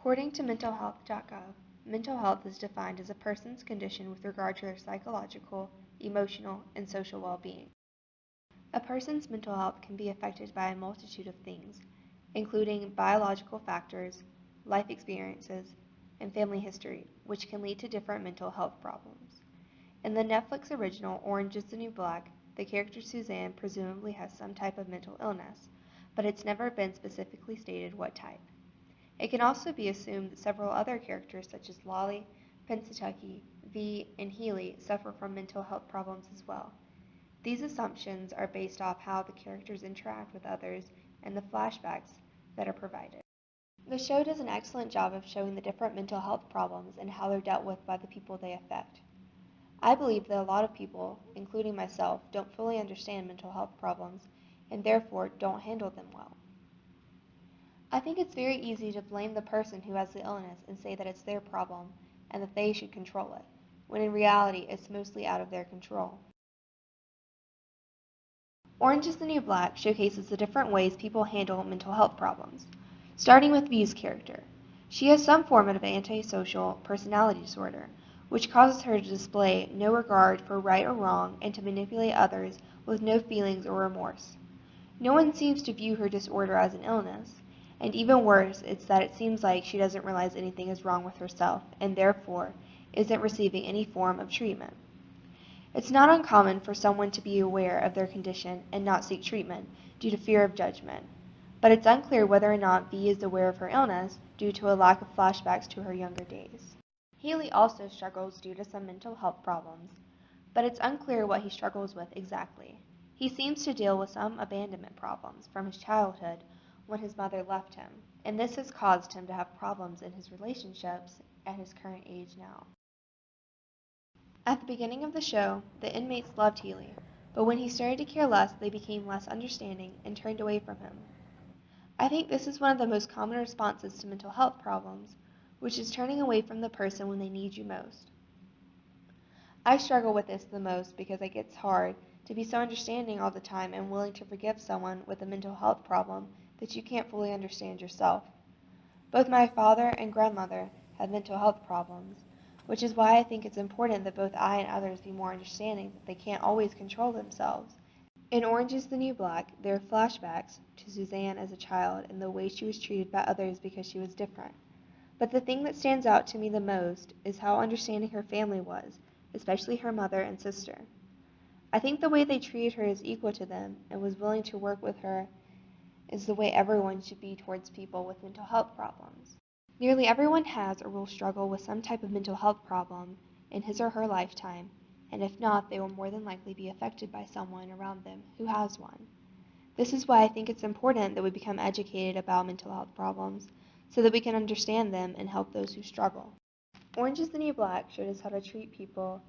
According to mentalhealth.gov, mental health is defined as a person's condition with regard to their psychological, emotional, and social well-being. A person's mental health can be affected by a multitude of things, including biological factors, life experiences, and family history, which can lead to different mental health problems. In the Netflix original Orange is the New Black, the character Suzanne presumably has some type of mental illness, but it's never been specifically stated what type. It can also be assumed that several other characters such as Lolly, Pennsatucky, V, and Healy suffer from mental health problems as well. These assumptions are based off how the characters interact with others and the flashbacks that are provided. The show does an excellent job of showing the different mental health problems and how they're dealt with by the people they affect. I believe that a lot of people, including myself, don't fully understand mental health problems and therefore don't handle them well. I think it's very easy to blame the person who has the illness and say that it's their problem and that they should control it, when in reality it's mostly out of their control. Orange is the New Black showcases the different ways people handle mental health problems, starting with V's character. She has some form of antisocial personality disorder, which causes her to display no regard for right or wrong and to manipulate others with no feelings or remorse. No one seems to view her disorder as an illness, and even worse, it's that it seems like she doesn't realize anything is wrong with herself and therefore isn't receiving any form of treatment. It's not uncommon for someone to be aware of their condition and not seek treatment due to fear of judgment, but it's unclear whether or not V is aware of her illness due to a lack of flashbacks to her younger days. Healy also struggles due to some mental health problems, but it's unclear what he struggles with exactly. He seems to deal with some abandonment problems from his childhood when his mother left him, and this has caused him to have problems in his relationships at his current age now. At the beginning of the show, the inmates loved Healy, but when he started to care less, they became less understanding and turned away from him. I think this is one of the most common responses to mental health problems, which is turning away from the person when they need you most. I struggle with this the most because it gets hard to be so understanding all the time and willing to forgive someone with a mental health problem that you can't fully understand yourself. Both my father and grandmother had mental health problems, which is why I think it's important that both I and others be more understanding that they can't always control themselves. In Orange is the New Black, there are flashbacks to Suzanne as a child and the way she was treated by others because she was different. But the thing that stands out to me the most is how understanding her family was, especially her mother and sister. I think the way they treated her as equal to them and was willing to work with her is the way everyone should be towards people with mental health problems. Nearly everyone has or will struggle with some type of mental health problem in his or her lifetime, and if not, they will more than likely be affected by someone around them who has one. This is why I think it's important that we become educated about mental health problems so that we can understand them and help those who struggle. Orange is the New Black showed us how to treat people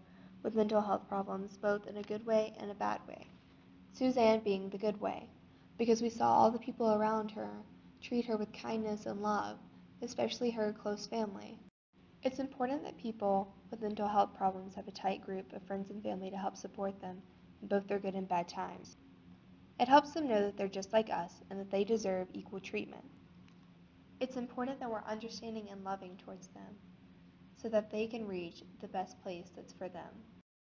with mental health problems both in a good way and a bad way. Suzanne being the good way, because we saw all the people around her treat her with kindness and love, especially her close family. It's important that people with mental health problems have a tight group of friends and family to help support them in both their good and bad times. It helps them know that they're just like us and that they deserve equal treatment. It's important that we're understanding and loving towards them so that they can reach the best place that's for them.